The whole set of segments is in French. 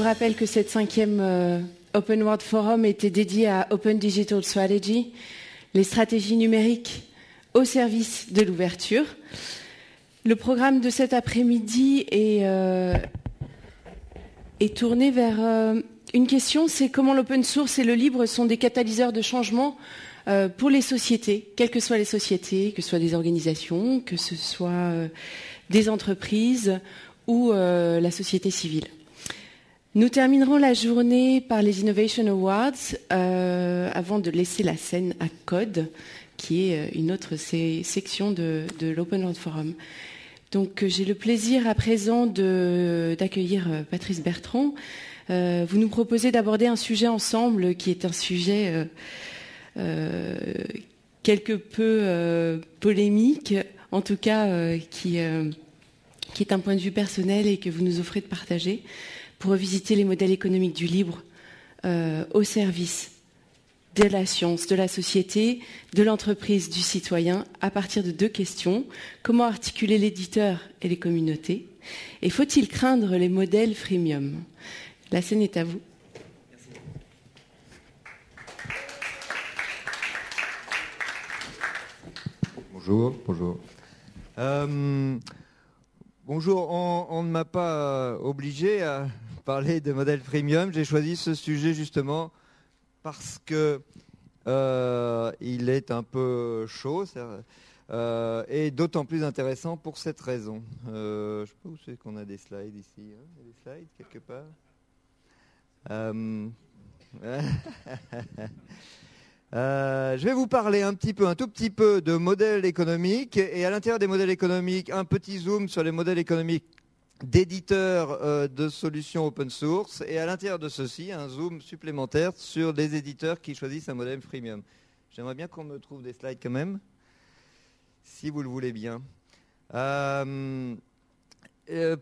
rappelle que cette 5e Open World Forum était dédiée à Open Digital Strategy, les stratégies numériques au service de l'ouverture. Le programme de cet après-midi est tourné vers une question, c'est comment l'open source et le libre sont des catalyseurs de changement pour les sociétés, quelles que soient les sociétés, que ce soit des organisations, que ce soit des entreprises ou la société civile. Nous terminerons la journée par les Innovation Awards avant de laisser la scène à Code, qui est une autre section de l'Open World Forum. Donc j'ai le plaisir à présent d'accueillir Patrice Bertrand. Vous nous proposez d'aborder un sujet ensemble qui est un sujet quelque peu polémique, en tout cas qui est un point de vue personnel et que vous nous offrez de partager pour revisiter les modèles économiques du libre au service de la science, de la société, de l'entreprise, du citoyen, à partir de 2 questions. Comment articuler l'éditeur et les communautés? Et faut-il craindre les modèles freemium? La scène est à vous. Bonjour. Bonjour, on ne m'a pas obligé à parler de modèles freemium. J'ai choisi ce sujet justement parce que il est un peu chaud et d'autant plus intéressant pour cette raison. Je ne sais pas où c'est qu'on a des slides ici. Il y a des slides quelque part. Je vais vous parler un tout petit peu de modèles économiques et à l'intérieur des modèles économiques, un petit zoom sur les modèles économiques d'éditeurs de solutions open source et à l'intérieur de ceci, un zoom supplémentaire sur les éditeurs qui choisissent un modèle freemium. J'aimerais bien qu'on me trouve des slides quand même, si vous le voulez bien.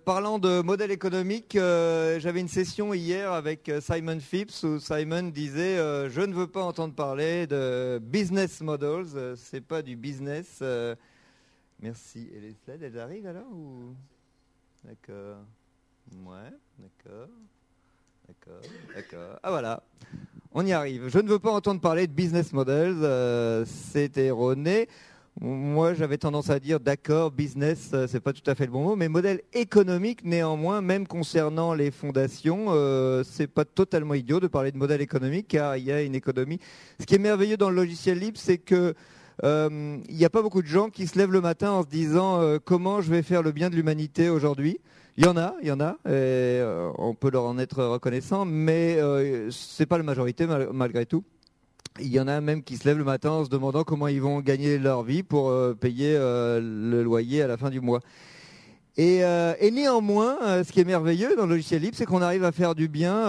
Parlant de modèle économique, j'avais une session hier avec Simon Phipps où Simon disait je ne veux pas entendre parler de business models, c'est pas du business. Merci. Et les slides, elles arrivent alors ou... D'accord. Ouais, d'accord. Ah voilà, on y arrive. Je ne veux pas entendre parler de business models, c'est erroné. Moi, j'avais tendance à dire d'accord, business, c'est pas tout à fait le bon mot, mais modèle économique, néanmoins, même concernant les fondations, c'est pas totalement idiot de parler de modèle économique, car il y a une économie. Ce qui est merveilleux dans le logiciel libre, c'est que il n'y a pas beaucoup de gens qui se lèvent le matin en se disant comment je vais faire le bien de l'humanité aujourd'hui. Il y en a, et on peut leur en être reconnaissant, mais c'est pas la majorité malgré tout. Il y en a même qui se lèvent le matin en se demandant comment ils vont gagner leur vie pour payer le loyer à la fin du mois. Et néanmoins, ce qui est merveilleux dans le logiciel libre, c'est qu'on arrive à faire du bien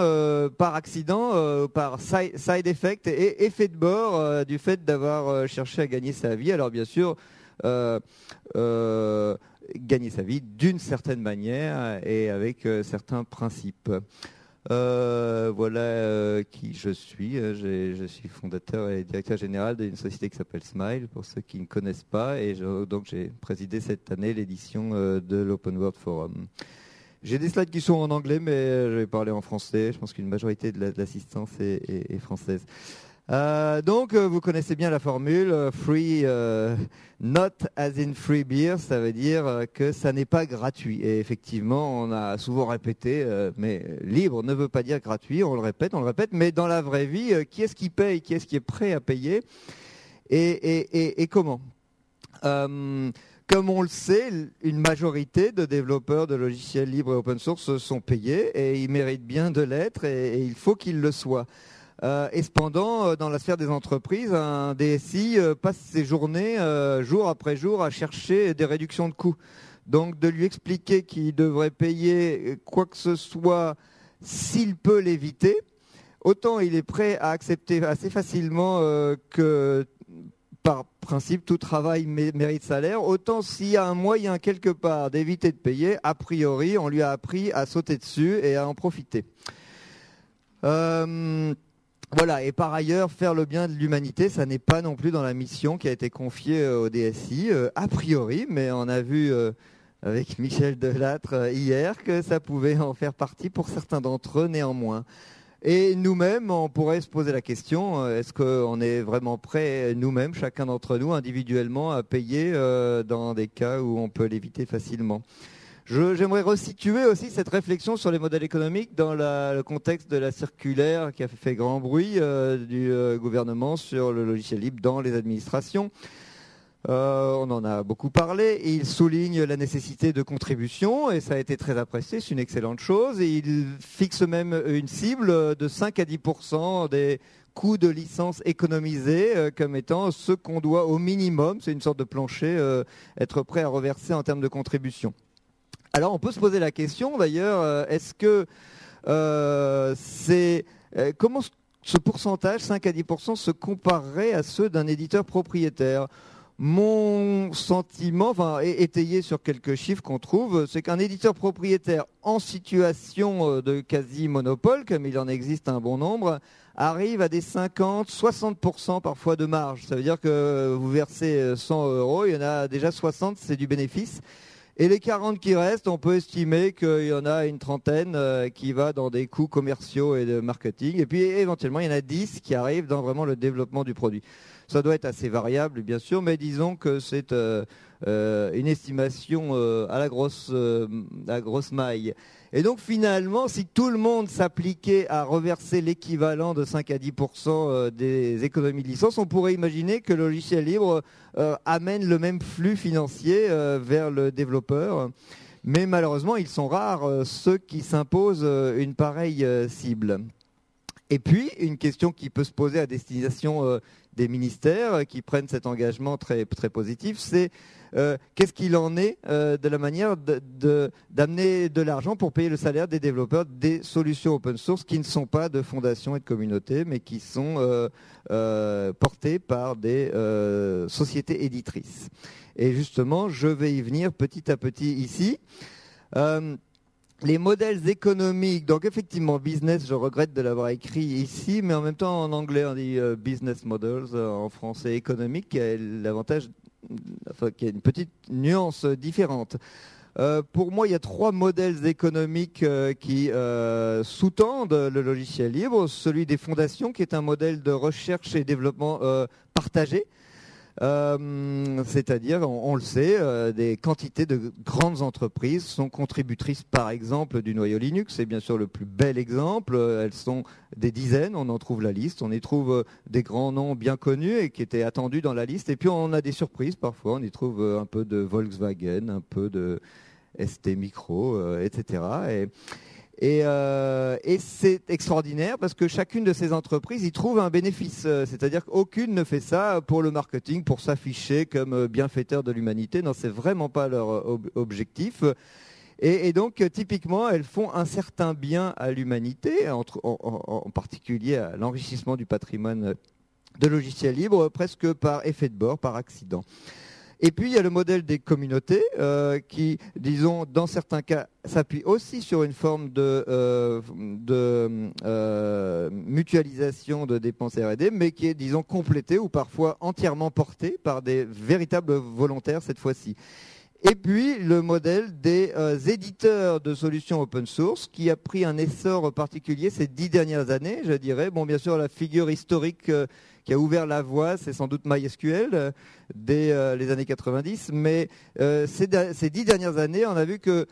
par accident, par side effect et effet de bord du fait d'avoir cherché à gagner sa vie. Alors bien sûr, gagner sa vie d'une certaine manière et avec certains principes. Voilà qui je suis. Je suis fondateur et directeur général d'une société qui s'appelle Smile, pour ceux qui ne connaissent pas. Et donc j'ai présidé cette année l'édition de l'Open World Forum. J'ai des slides qui sont en anglais, mais je vais parler en français. Je pense qu'une majorité de l'assistance est française. Donc vous connaissez bien la formule free, not as in free beer, ça veut dire que ça n'est pas gratuit. Et effectivement, on a souvent répété, mais libre ne veut pas dire gratuit. On le répète, mais dans la vraie vie, qui est-ce qui paye, qui est-ce qui est prêt à payer, et comment? Comme on le sait, une majorité de développeurs de logiciels libres et open source sont payés et ils méritent bien de l'être et il faut qu'ils le soient. Et cependant, dans la sphère des entreprises, un DSI passe ses journées, jour après jour, à chercher des réductions de coûts. Donc de lui expliquer qu'il devrait payer quoi que ce soit s'il peut l'éviter, autant il est prêt à accepter assez facilement que par principe tout travail mérite salaire, autant s'il y a un moyen quelque part d'éviter de payer, a priori on lui a appris à sauter dessus et à en profiter. Voilà, et par ailleurs, faire le bien de l'humanité, ça n'est pas non plus dans la mission qui a été confiée au DSI, a priori, mais on a vu avec Michel Delattre hier que ça pouvait en faire partie pour certains d'entre eux néanmoins. Et nous-mêmes, on pourrait se poser la question, est-ce qu'on est vraiment prêt, nous-mêmes, chacun d'entre nous, individuellement, à payer dans des cas où on peut l'éviter facilement ? J'aimerais resituer aussi cette réflexion sur les modèles économiques dans le contexte de la circulaire qui a fait grand bruit du gouvernement sur le logiciel libre dans les administrations. On en a beaucoup parlé. Il souligne la nécessité de contribution et ça a été très apprécié, c'est une excellente chose. Et il fixe même une cible de 5 à 10% des coûts de licence économisés comme étant ce qu'on doit au minimum, c'est une sorte de plancher, être prêt à reverser en termes de contribution. Alors on peut se poser la question d'ailleurs, est-ce que comment ce pourcentage, 5 à 10%, se comparerait à ceux d'un éditeur propriétaire ? Mon sentiment, étayé sur quelques chiffres qu'on trouve, c'est qu'un éditeur propriétaire en situation de quasi-monopole, comme il en existe un bon nombre, arrive à des 50, 60% parfois de marge. Ça veut dire que vous versez 100 €, il y en a déjà 60, c'est du bénéfice. Et les 40 qui restent, on peut estimer qu'il y en a une trentaine qui va dans des coûts commerciaux et de marketing. Et puis éventuellement, il y en a 10 qui arrivent dans vraiment le développement du produit. Ça doit être assez variable, bien sûr, mais disons que c'est une estimation à la grosse maille. Et donc finalement, si tout le monde s'appliquait à reverser l'équivalent de 5 à 10% des économies de licence, on pourrait imaginer que le logiciel libre amène le même flux financier vers le développeur. Mais malheureusement, ils sont rares ceux qui s'imposent une pareille cible. Et puis, une question qui peut se poser à destination des ministères qui prennent cet engagement très, très positif, c'est qu'est-ce qu'il en est de la manière d'amener de l'argent pour payer le salaire des développeurs des solutions open source qui ne sont pas de fondations et de communautés, mais qui sont portées par des sociétés éditrices. Et justement, je vais y venir petit à petit ici. Les modèles économiques, donc effectivement business, je regrette de l'avoir écrit ici, mais en même temps en anglais on dit business models, en français économique, qui a l'avantage, qui a une petite nuance différente. Pour moi, il y a 3 modèles économiques qui sous-tendent le logiciel libre. Celui des fondations, qui est un modèle de recherche et développement partagé. C'est-à-dire, on le sait, des quantités de grandes entreprises sont contributrices, par exemple, du noyau Linux. C'est bien sûr le plus bel exemple. Elles sont des dizaines, on en trouve la liste. On y trouve des grands noms bien connus et qui étaient attendus dans la liste. Et puis, on a des surprises parfois. On y trouve un peu de Volkswagen, un peu de ST Micro, etc. Et c'est extraordinaire parce que chacune de ces entreprises y trouve un bénéfice. C'est-à-dire qu'aucune ne fait ça pour le marketing, pour s'afficher comme bienfaiteur de l'humanité. Non, c'est vraiment pas leur objectif. Et donc, typiquement, elles font un certain bien à l'humanité, en particulier à l'enrichissement du patrimoine de logiciels libres, presque par effet de bord, par accident. Et puis, il y a le modèle des communautés qui, disons, dans certains cas, s'appuie aussi sur une forme de mutualisation de dépenses R&D, mais qui est, disons, complétée ou parfois entièrement portée par des véritables volontaires cette fois-ci. Et puis, le modèle des éditeurs de solutions open source qui a pris un essor particulier ces 10 dernières années, je dirais. Bon, bien sûr, la figure historique qui a ouvert la voie, c'est sans doute MySQL dès les années 90. Mais ces 10 dernières années, on a vu que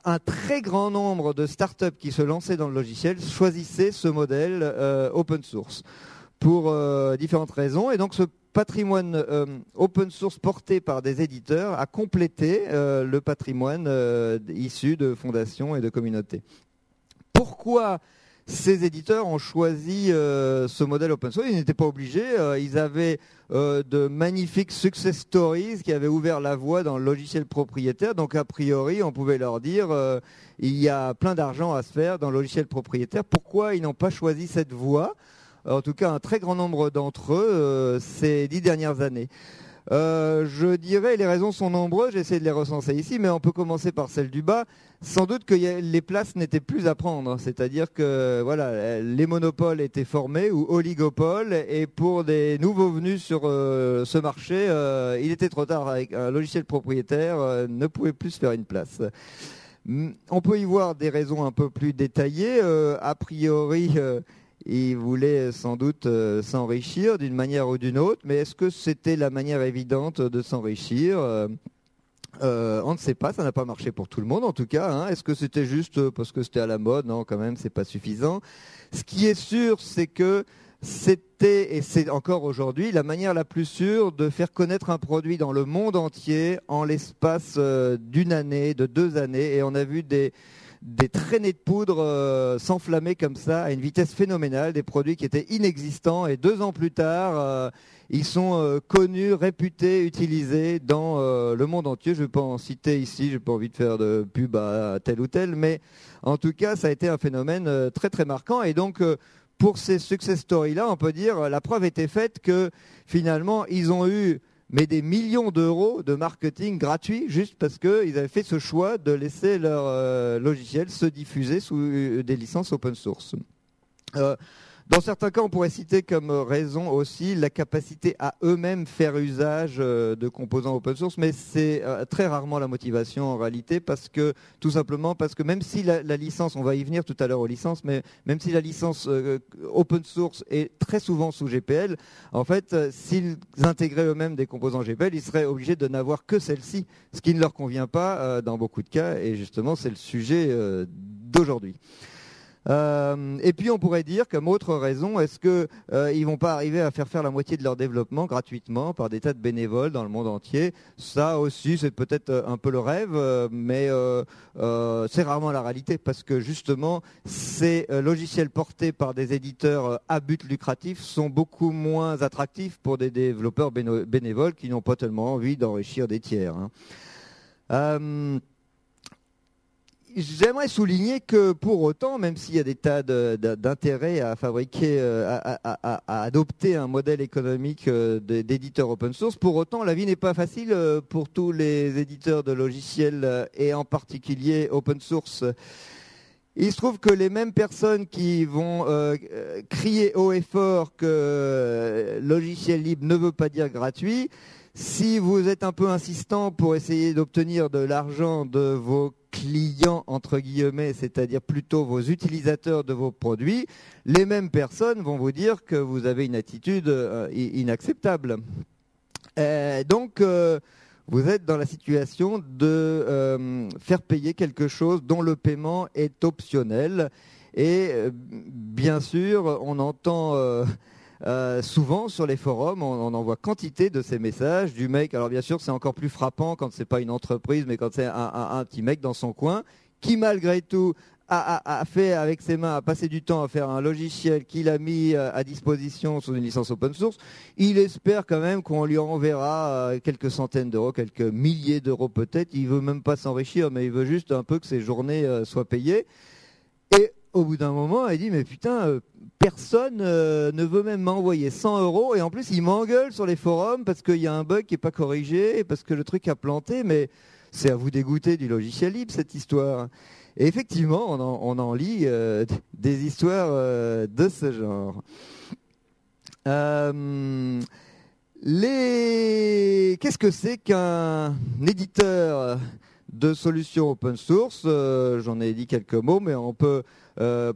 un très grand nombre de startups qui se lançaient dans le logiciel choisissaient ce modèle open source pour différentes raisons. Et donc, ce patrimoine open source porté par des éditeurs a complété le patrimoine issu de fondations et de communautés. Pourquoi ces éditeurs ont choisi ce modèle open source? Ils n'étaient pas obligés. Ils avaient de magnifiques success stories qui avaient ouvert la voie dans le logiciel propriétaire. Donc, a priori, on pouvait leur dire il y a plein d'argent à se faire dans le logiciel propriétaire. Pourquoi ils n'ont pas choisi cette voie? En tout cas, un très grand nombre d'entre eux ces 10 dernières années. Je dirais, les raisons sont nombreuses, j'essaie de les recenser ici, mais on peut commencer par celle du bas. Sans doute que les places n'étaient plus à prendre, c'est-à-dire que voilà, les monopoles étaient formés ou oligopoles, et pour des nouveaux venus sur ce marché, il était trop tard. Avec un logiciel propriétaire, ne pouvait plus se faire une place. On peut y voir des raisons un peu plus détaillées. A priori, ils voulaient sans doute s'enrichir d'une manière ou d'une autre, mais est-ce que c'était la manière évidente de s'enrichir ? On ne sait pas, ça n'a pas marché pour tout le monde en tout cas. Hein. Est-ce que c'était juste parce que c'était à la mode ? Non, quand même, c'est pas suffisant. Ce qui est sûr, c'est que c'était, et c'est encore aujourd'hui, la manière la plus sûre de faire connaître un produit dans le monde entier en l'espace d'une année, de 2 années. Et on a vu des traînées de poudre s'enflammer comme ça à une vitesse phénoménale, des produits qui étaient inexistants, et 2 ans plus tard, ils sont connus, réputés, utilisés dans le monde entier. Je ne vais pas en citer ici, je n'ai pas envie de faire de pub à tel ou tel, mais en tout cas, ça a été un phénomène très très marquant. Et donc, pour ces success stories-là, on peut dire la preuve était faite que finalement, ils ont eu des millions d'euros de marketing gratuit juste parce qu'ils avaient fait ce choix de laisser leur logiciel se diffuser sous des licences open source. Dans certains cas, on pourrait citer comme raison aussi la capacité à eux-mêmes faire usage de composants open source, mais c'est très rarement la motivation en réalité, tout simplement parce que même si la licence, on va y venir tout à l'heure aux licences, mais même si la licence open source est très souvent sous GPL, en fait, s'ils intégraient eux-mêmes des composants GPL, ils seraient obligés de n'avoir que celle-ci, ce qui ne leur convient pas dans beaucoup de cas, et justement, c'est le sujet d'aujourd'hui. Et puis on pourrait dire comme autre raison, est-ce que ils vont pas arriver à faire la moitié de leur développement gratuitement par des tas de bénévoles dans le monde entier ? Ça aussi, c'est peut-être un peu le rêve, mais c'est rarement la réalité, parce que justement ces logiciels portés par des éditeurs à but lucratif sont beaucoup moins attractifs pour des développeurs bénévoles qui n'ont pas tellement envie d'enrichir des tiers. Hein. J'aimerais souligner que pour autant, même s'il y a des tas d'intérêts à fabriquer, à adopter un modèle économique d'éditeurs open source, pour autant la vie n'est pas facile pour tous les éditeurs de logiciels et en particulier open source. Il se trouve que les mêmes personnes qui vont crier haut et fort que logiciel libre ne veut pas dire gratuit, si vous êtes un peu insistant pour essayer d'obtenir de l'argent de vos clients, entre guillemets, c'est-à-dire plutôt vos utilisateurs de vos produits, les mêmes personnes vont vous dire que vous avez une attitude inacceptable. Donc, vous êtes dans la situation de faire payer quelque chose dont le paiement est optionnel. Et bien sûr, on entend souvent sur les forums, on en voit quantité de ces messages du mec. Alors bien sûr, c'est encore plus frappant quand c'est pas une entreprise, mais quand c'est un petit mec dans son coin qui malgré tout a fait avec ses mains, a passé du temps à faire un logiciel qu'il a mis à disposition sous une licence open source. Il espère quand même qu'on lui enverra quelques centaines d'euros, quelques milliers d'euros peut-être. Il veut même pas s'enrichir, mais il veut juste un peu que ses journées soient payées. Et au bout d'un moment, il dit mais putain, personne ne veut même m'envoyer 100 euros, et en plus il m'engueule sur les forums parce qu'il y a un bug qui n'est pas corrigé et parce que le truc a planté. Mais c'est à vous dégoûter du logiciel libre cette histoire. Et effectivement, on en lit des histoires de ce genre. Qu'est-ce que c'est qu'un éditeur de solutions open source? J'en ai dit quelques mots, mais on peut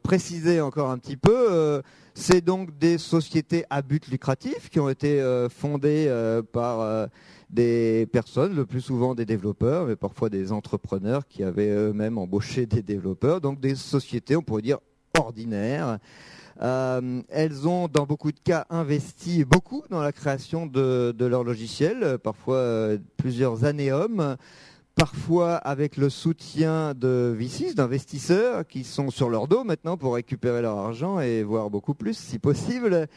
préciser encore un petit peu. C'est donc des sociétés à but lucratif qui ont été fondées par des personnes, le plus souvent des développeurs, mais parfois des entrepreneurs qui avaient eux-mêmes embauché des développeurs. Donc des sociétés, on pourrait dire, ordinaires. Elles ont, dans beaucoup de cas, investi beaucoup dans la création de leur logiciel, parfois plusieurs annéums, parfois avec le soutien de VCs, d'investisseurs qui sont sur leur dos maintenant pour récupérer leur argent et voir beaucoup plus si possible.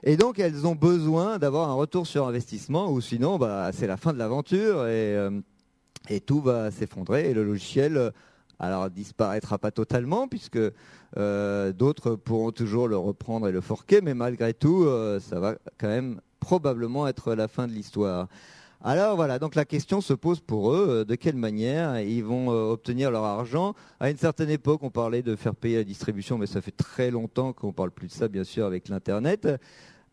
Et donc elles ont besoin d'avoir un retour sur investissement, ou sinon c'est la fin de l'aventure et tout va s'effondrer et le logiciel alors disparaîtra pas totalement puisque d'autres pourront toujours le reprendre et le forquer, mais malgré tout ça va quand même probablement être la fin de l'histoire. Alors voilà, donc la question se pose pour eux, de quelle manière ils vont obtenir leur argent. À une certaine époque, on parlait de faire payer la distribution, mais ça fait très longtemps qu'on ne parle plus de ça, bien sûr, avec l'Internet.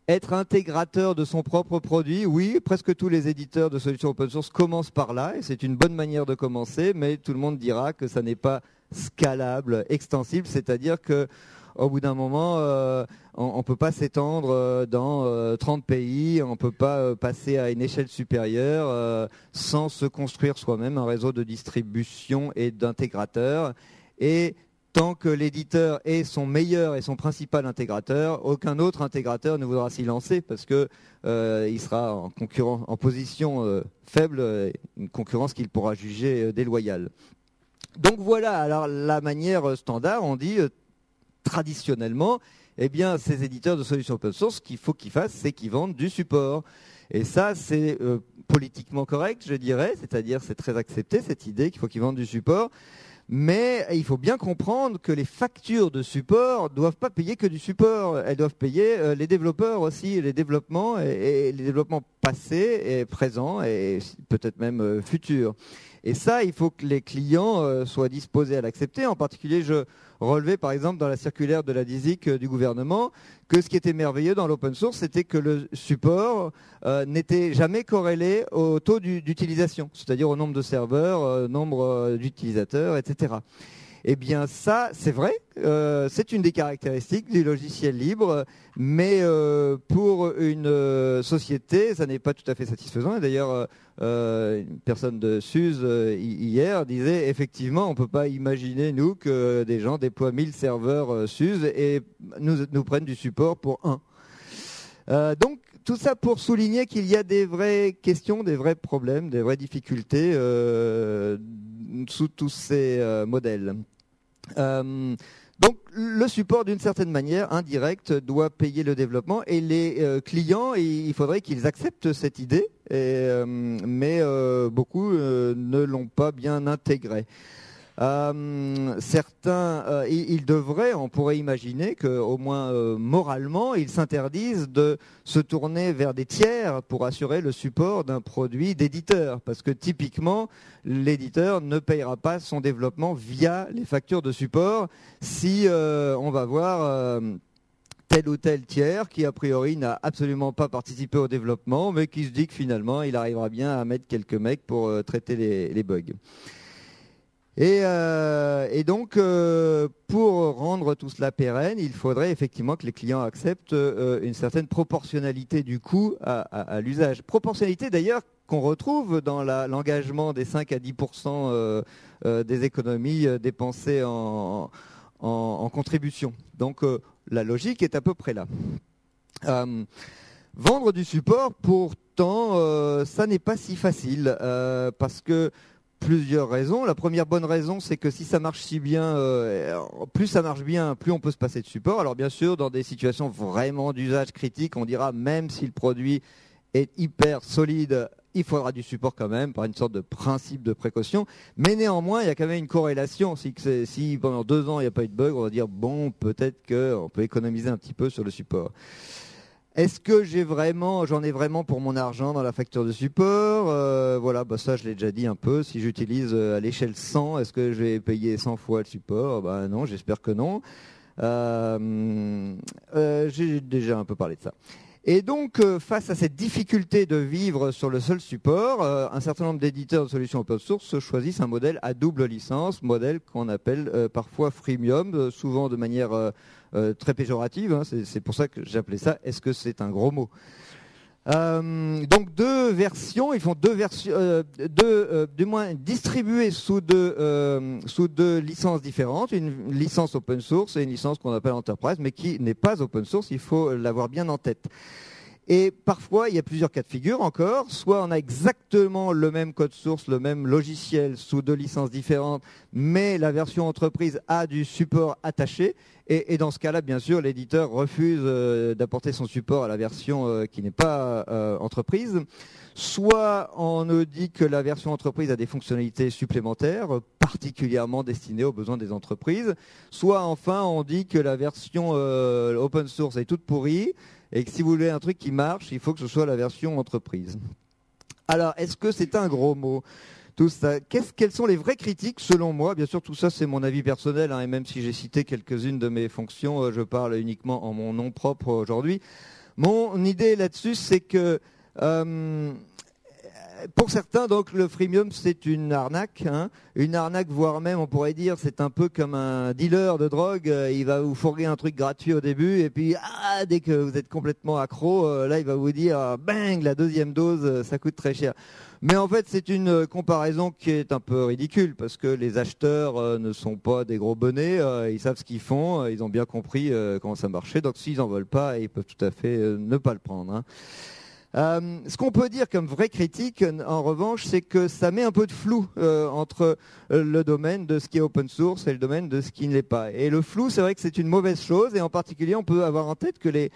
Être intégrateur de son propre produit, oui, presque tous les éditeurs de solutions open source commencent par là, et c'est une bonne manière de commencer, mais tout le monde dira que ça n'est pas scalable, extensible, c'est-à-dire que au bout d'un moment, on ne peut pas s'étendre dans 30 pays, on ne peut pas passer à une échelle supérieure sans se construire soi-même un réseau de distribution et d'intégrateurs. Et tant que l'éditeur est son meilleur et son principal intégrateur, aucun autre intégrateur ne voudra s'y lancer parce que il sera en position faible, une concurrence qu'il pourra juger déloyale. Donc voilà, alors la manière standard, on dit traditionnellement, eh bien, ces éditeurs de solutions open source, ce qu'il faut qu'ils fassent, c'est qu'ils vendent du support. Et ça, c'est politiquement correct, je dirais, c'est-à-dire c'est très accepté cette idée qu'il faut qu'ils vendent du support. Mais il faut bien comprendre que les factures de support ne doivent pas payer que du support. Elles doivent payer les développeurs aussi, les développements et les développements passés et présents et peut-être même futurs. Et ça, il faut que les clients soient disposés à l'accepter. En particulier, je relevais par exemple dans la circulaire de la DISIC du gouvernement que ce qui était merveilleux dans l'open source, c'était que le support n'était jamais corrélé au taux d'utilisation, c'est-à-dire au nombre de serveurs, nombre d'utilisateurs, etc. Eh bien ça, c'est vrai, c'est une des caractéristiques du logiciel libre, mais pour une société, ça n'est pas tout à fait satisfaisant. Et d'ailleurs, une personne de SUSE hier disait, effectivement, on ne peut pas imaginer, nous, que des gens déploient 1000 serveurs SUSE et nous prennent du support pour un. Donc, tout ça pour souligner qu'il y a des vraies questions, des vrais problèmes, des vraies difficultés sous tous ces modèles. Donc le support d'une certaine manière indirecte doit payer le développement et les clients, il faudrait qu'ils acceptent cette idée, mais beaucoup ne l'ont pas bien intégrée. Certains, ils devraient, on pourrait imaginer qu'au moins moralement, ils s'interdisent de se tourner vers des tiers pour assurer le support d'un produit d'éditeur. Parce que typiquement, l'éditeur ne payera pas son développement via les factures de support si on va voir tel ou tel tiers qui a priori n'a absolument pas participé au développement, mais qui se dit que finalement, il arrivera bien à mettre quelques mecs pour traiter les bugs. Et donc, pour rendre tout cela pérenne, il faudrait effectivement que les clients acceptent une certaine proportionnalité du coût à l'usage. Proportionnalité d'ailleurs qu'on retrouve dans l'engagement des 5 à 10% des économies dépensées en contribution. Donc la logique est à peu près là. Vendre du support, pourtant, ça n'est pas si facile parce que plusieurs raisons. La première bonne raison, c'est que si ça marche si bien, plus ça marche bien, plus on peut se passer de support. Alors bien sûr, dans des situations vraiment d'usage critique, on dira même si le produit est hyper solide, il faudra du support quand même, par une sorte de principe de précaution. Mais néanmoins, il y a quand même une corrélation. Si pendant 2 ans, il n'y a pas eu de bug, on va dire, bon, peut-être qu'on peut économiser un petit peu sur le support. Est-ce que j'en ai vraiment pour mon argent dans la facture de support Voilà, ça je l'ai déjà dit un peu. Si j'utilise à l'échelle 100, est-ce que je vais payer 100 fois le support Non, j'espère que non. J'ai déjà un peu parlé de ça. Et donc, face à cette difficulté de vivre sur le seul support, un certain nombre d'éditeurs de solutions open source choisissent un modèle à double licence, modèle qu'on appelle parfois freemium, souvent de manière très péjorative. Hein, c'est pour ça que j'appelais ça. Est-ce que c'est un gros mot ? Donc deux versions, ils font deux versions, du moins distribuées sous deux licences différentes, une licence open source et une licence qu'on appelle enterprise, mais qui n'est pas open source, il faut l'avoir bien en tête. Et parfois, il y a plusieurs cas de figure encore. Soit on a exactement le même code source, le même logiciel sous deux licences différentes, mais la version entreprise a du support attaché. Et dans ce cas-là, bien sûr, l'éditeur refuse d'apporter son support à la version qui n'est pas entreprise. Soit on nous dit que la version entreprise a des fonctionnalités supplémentaires, particulièrement destinées aux besoins des entreprises. Soit enfin, on dit que la version open source est toute pourrie et que si vous voulez un truc qui marche, il faut que ce soit la version entreprise. Alors, est-ce que c'est un gros mot tout ça? Quelles sont les vraies critiques selon moi? Bien sûr, tout ça c'est mon avis personnel, hein, et même si j'ai cité quelques-unes de mes fonctions, je parle uniquement en mon nom propre aujourd'hui. Mon idée là-dessus, c'est que pour certains, donc, le freemium, c'est une arnaque, hein. Une arnaque, voire même, on pourrait dire, c'est un peu comme un dealer de drogue. Il va vous fourguer un truc gratuit au début, et puis, dès que vous êtes complètement accro, là, il va vous dire, bang, la deuxième dose, ça coûte très cher. Mais en fait, c'est une comparaison qui est un peu ridicule, parce que les acheteurs ne sont pas des gros bonnets, ils savent ce qu'ils font, ils ont bien compris comment ça marchait, donc s'ils n'en veulent pas, ils peuvent tout à fait ne pas le prendre, hein. Ce qu'on peut dire comme vraie critique, en revanche, c'est que ça met un peu de flou entre le domaine de ce qui est open source et le domaine de ce qui ne l'est pas. Et le flou, c'est vrai que c'est une mauvaise chose, et en particulier, on peut avoir en tête que les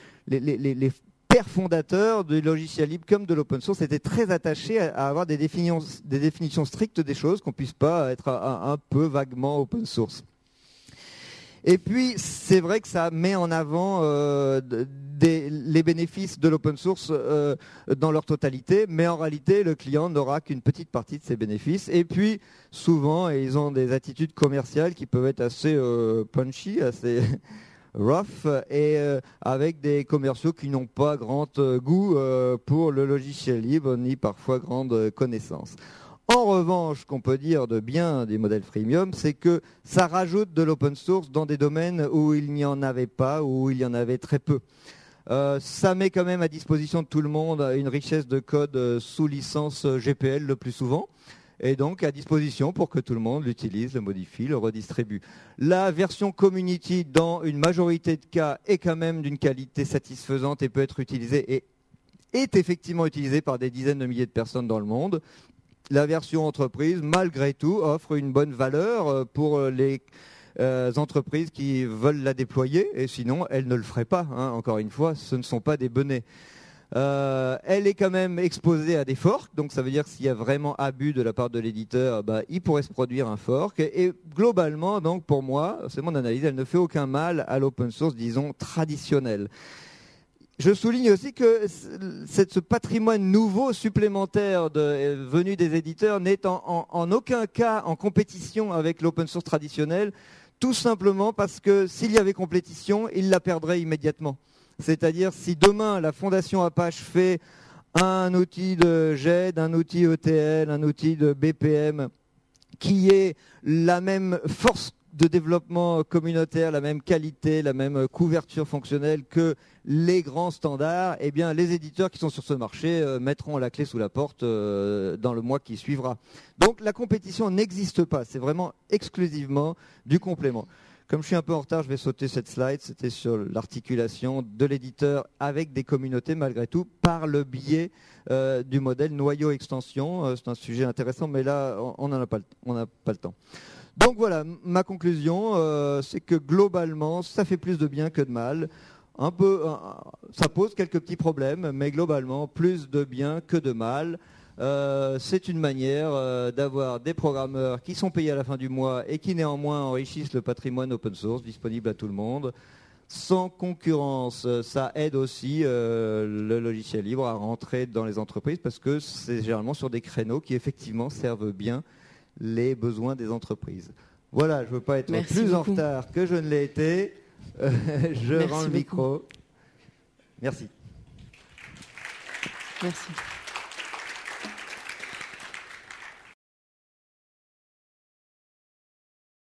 pères fondateurs du logiciel libre comme de l'open source étaient très attachés à avoir des définitions strictes des choses, qu'on puisse pas être un peu vaguement open source. Et puis, c'est vrai que ça met en avant les bénéfices de l'open source dans leur totalité, mais en réalité, le client n'aura qu'une petite partie de ces bénéfices. Et puis, souvent, ils ont des attitudes commerciales qui peuvent être assez punchy, assez rough, et avec des commerciaux qui n'ont pas grand goût pour le logiciel libre, ni parfois grande connaissance. En revanche, ce qu'on peut dire de bien des modèles freemium, c'est que ça rajoute de l'open source dans des domaines où il n'y en avait pas, où il y en avait très peu. Ça met quand même à disposition de tout le monde une richesse de code sous licence GPL le plus souvent, et donc à disposition pour que tout le monde l'utilise, le modifie, le redistribue. La version community, dans une majorité de cas, est quand même d'une qualité satisfaisante et peut être utilisée, et est effectivement utilisée par des dizaines de milliers de personnes dans le monde. La version entreprise, malgré tout, offre une bonne valeur pour les entreprises qui veulent la déployer, et sinon, elles ne le feraient pas, hein. Encore une fois, ce ne sont pas des bonnets. Elle est quand même exposée à des forks, donc ça veut dire que s'il y a vraiment abus de la part de l'éditeur, il pourrait se produire un fork. Et globalement, donc pour moi, c'est mon analyse, elle ne fait aucun mal à l'open source, disons, traditionnel. Je souligne aussi que ce patrimoine nouveau supplémentaire venu des éditeurs n'est en aucun cas en compétition avec l'open source traditionnel, tout simplement parce que s'il y avait compétition, il la perdrait immédiatement. C'est-à-dire si demain la fondation Apache fait un outil de GED, un outil ETL, un outil de BPM qui est la même force de développement communautaire, la même qualité, la même couverture fonctionnelle que les grands standards, eh bien les éditeurs qui sont sur ce marché mettront la clé sous la porte dans le mois qui suivra. Donc la compétition n'existe pas, c'est vraiment exclusivement du complément. Comme je suis un peu en retard, je vais sauter cette slide. C'était sur l'articulation de l'éditeur avec des communautés, malgré tout, par le biais du modèle noyau-extension. C'est un sujet intéressant, mais là, on n'a pas le temps. Donc voilà, ma conclusion, c'est que globalement, ça fait plus de bien que de mal. Ça pose quelques petits problèmes, mais globalement, plus de bien que de mal. C'est une manière d'avoir des programmeurs qui sont payés à la fin du mois et qui néanmoins enrichissent le patrimoine open source disponible à tout le monde. Sans concurrence, ça aide aussi le logiciel libre à rentrer dans les entreprises parce que c'est généralement sur des créneaux qui effectivement servent bien les besoins des entreprises. Voilà, je ne veux pas être plus en retard que je ne l'ai été. Je rends le micro. Merci. Merci.